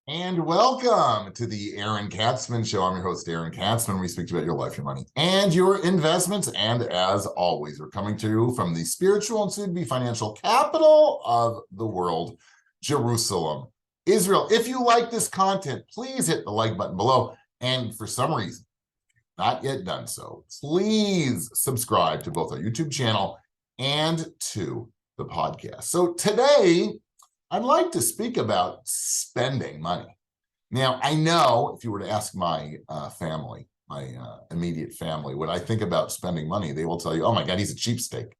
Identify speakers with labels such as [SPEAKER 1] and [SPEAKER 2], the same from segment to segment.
[SPEAKER 1] And welcome to the Aaron Katzman Show. I'm your host, Aaron Katzman. We speak about your life, your money, and your investments. And as always, we're coming to you from the spiritual and soon-to-be financial capital of the world, Jerusalem, Israel. If you like this content, please hit the like button below. And for some reason, not yet done so, please subscribe to both our YouTube channel and to the podcast. So today, I'd like to speak about spending money. Now, I know if you were to ask my family, my immediate family, what I think about spending money, they will tell you, oh my God, he's a cheapskate.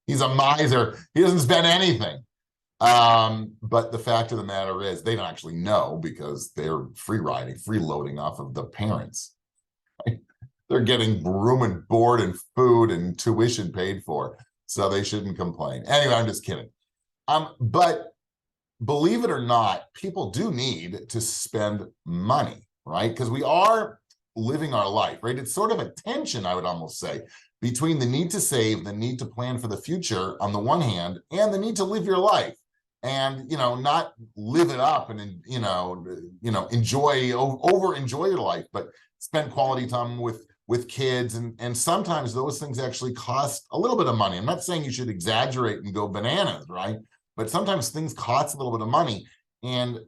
[SPEAKER 1] He's a miser. He doesn't spend anything. But the fact of the matter is they don't actually know because they're free riding, freeloading off of the parents. Right? They're getting room and board and food and tuition paid for, so they shouldn't complain. Anyway, I'm just kidding. But believe it or not, people do need to spend money, right? Because we are living our life, right? It's sort of a tension, I would almost say, between the need to save, the need to plan for the future on the one hand, and the need to live your life and, not live it up and, enjoy, over-enjoy your life, but spend quality time with kids. And sometimes those things actually cost a little bit of money. I'm not saying you should exaggerate and go bananas, right? But sometimes things cost a little bit of money. And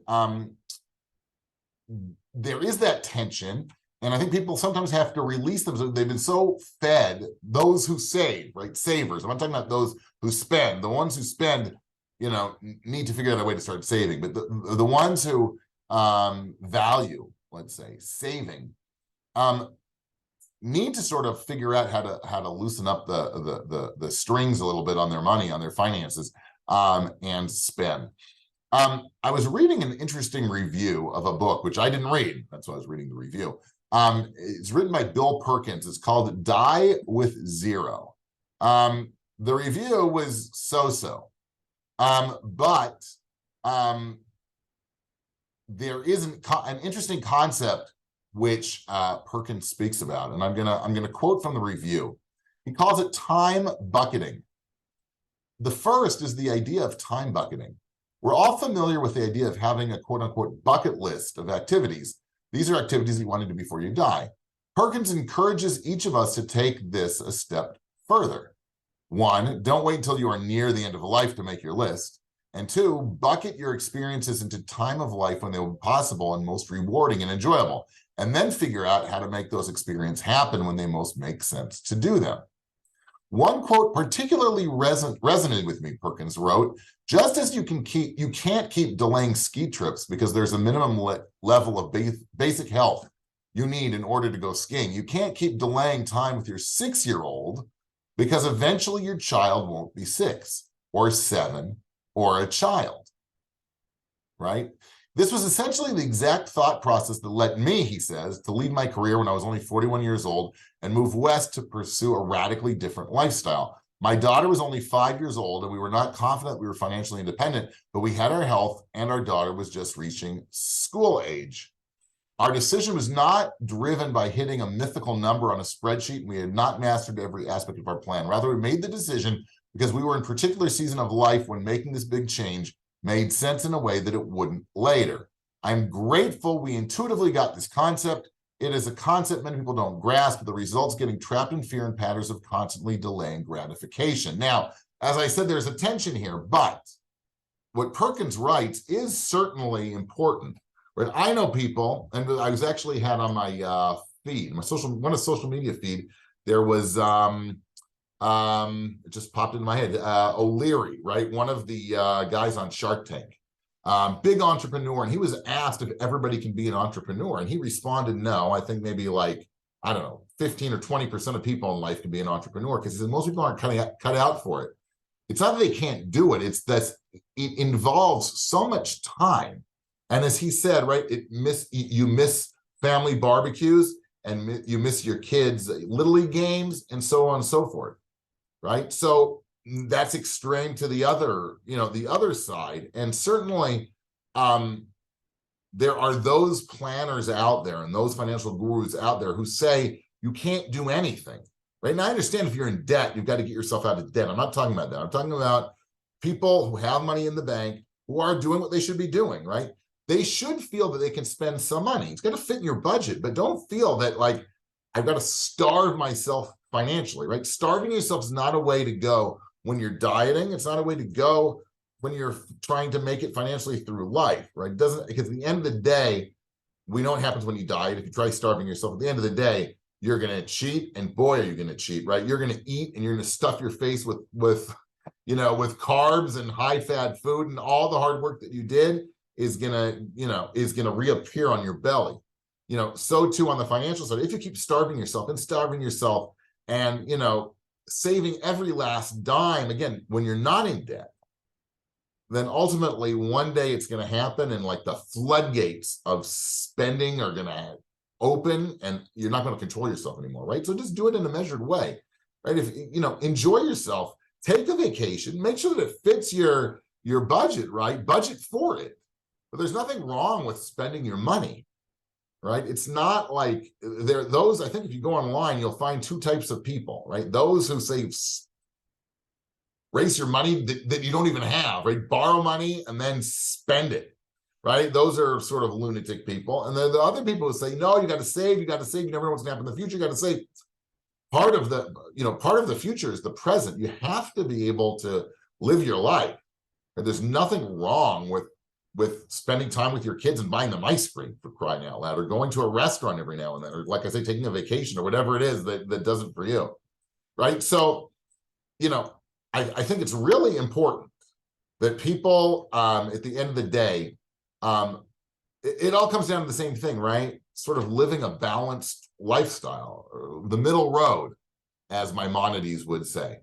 [SPEAKER 1] there is that tension. And I think people sometimes have to release them. They've been so fed, those who save, right? Savers. I'm not talking about those who spend. The ones who spend, need to figure out a way to start saving. But the ones who value, let's say, saving, need to sort of figure out how to loosen up the strings a little bit on their money, on their finances. And spend. I was reading an interesting review of a book, which I didn't read. That's why I was reading the review. It's written by Bill Perkins. It's called Die with Zero. The review was so-so. But there is an interesting concept which Perkins speaks about. And I'm gonna quote from the review. He calls it time bucketing. The first is the idea of time bucketing. We're all familiar with the idea of having a quote-unquote bucket list of activities. These are activities that you want to do before you die. Perkins encourages each of us to take this a step further. 1, don't wait until you are near the end of life to make your list. And 2, bucket your experiences into time of life when they will be possible and most rewarding and enjoyable. And then figure out how to make those experiences happen when they most make sense to do them. One quote particularly resonated with me, Perkins wrote, just as you can't keep delaying ski trips because there's a minimum level of basic health you need in order to go skiing. You can't keep delaying time with your 6-year-old because eventually your child won't be 6 or 7 or a child, right? This was essentially the exact thought process that led me, he says, to leave my career when I was only 41 years old and move west to pursue a radically different lifestyle. My daughter was only 5 years old and we were not confident we were financially independent, but we had our health and our daughter was just reaching school age. Our decision was not driven by hitting a mythical number on a spreadsheet. We had not mastered every aspect of our plan. Rather, we made the decision because we were in a particular season of life when making this big change made sense in a way that it wouldn't later. I'm grateful we intuitively got this concept. It is a concept many people don't grasp, the results getting trapped in fear and patterns of constantly delaying gratification. Now, as I said, there's a tension here, but what Perkins writes is certainly important. Right? I know people, and I was actually had on my feed, my social media feed, there was it just popped into my head, O'Leary, right? One of the guys on Shark Tank, big entrepreneur. And he was asked if everybody can be an entrepreneur. And he responded, no, I think maybe like, I don't know, 15 or 20% of people in life can be an entrepreneur because he said most people aren't cut out for it. It's not that they can't do it. It's that it involves so much time. And as he said, right, you miss family barbecues and you miss your kids' Little League games and so on and so forth. Right. So that's extreme to the other side. And certainly there are those planners out there and those financial gurus out there who say you can't do anything. Right. And I understand if you're in debt, you've got to get yourself out of debt. I'm not talking about that. I'm talking about people who have money in the bank who are doing what they should be doing. Right. they should feel that they can spend some money. It's got to fit in your budget, but don't feel that like, I've got to starve myself financially, right? Starving yourself is not a way to go when you're dieting. It's not a way to go when you're trying to make it financially through life, right? It doesn't, because at the end of the day, we know what happens when you diet. If you try starving yourself, at the end of the day, you're going to cheat, and boy, are you going to cheat, right? You're going to eat and you're going to stuff your face with carbs and high fat food, and all the hard work that you did is going to reappear on your belly. So too on the financial side, if you keep starving yourself and saving every last dime, again, when you're not in debt, then ultimately one day it's going to happen, and like the floodgates of spending are going to open, and you're not going to control yourself anymore, right? So just do it in a measured way, right? If enjoy yourself, take a vacation, make sure that it fits your budget, right? Budget for it. But there's nothing wrong with spending your money, right? It's not like those, I think if you go online, you'll find two types of people, right? Those who say, raise your money that you don't even have, right? Borrow money and then spend it, right? Those are sort of lunatic people. And then the other people who say, no, you got to save, you never know what's gonna happen in the future, you got to save. Part of the future is the present. You have to be able to live your life. And there's nothing wrong with spending time with your kids and buying them ice cream, for crying out loud, or going to a restaurant every now and then, or like I say, taking a vacation, or whatever it is that does it for you, right? So, I think it's really important that people, at the end of the day, it all comes down to the same thing, right? Sort of living a balanced lifestyle, the middle road, as Maimonides would say.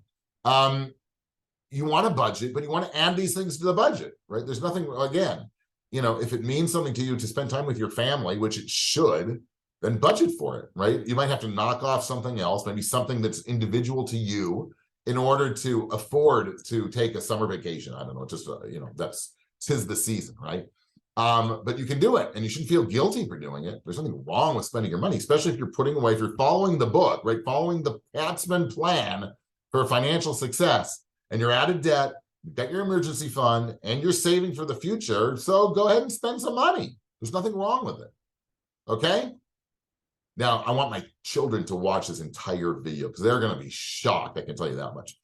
[SPEAKER 1] You want a budget, but you want to add these things to the budget, right? There's nothing, again, if it means something to you to spend time with your family, which it should, then budget for it, right? You might have to knock off something else, maybe something that's individual to you, in order to afford to take a summer vacation. I don't know, just, tis the season, right? But you can do it, and you shouldn't feel guilty for doing it. There's nothing wrong with spending your money, especially if you're putting away, if you're following the book, right? Following the Patsman plan for financial success, and you're out of debt, you've got your emergency fund, and you're saving for the future. So go ahead and spend some money. There's nothing wrong with it. Okay? Now, I want my children to watch this entire video because they're going to be shocked. I can tell you that much.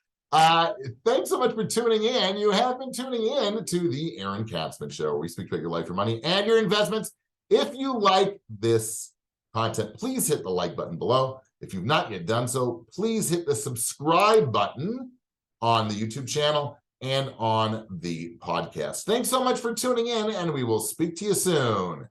[SPEAKER 1] Thanks so much for tuning in. You have been tuning in to the Aaron Katzman Show, where we speak about your life, your money, and your investments. If you like this content, please hit the like button below. If you've not yet done so, please hit the subscribe button on the YouTube channel and on the podcast. Thanks so much for tuning in, and we will speak to you soon.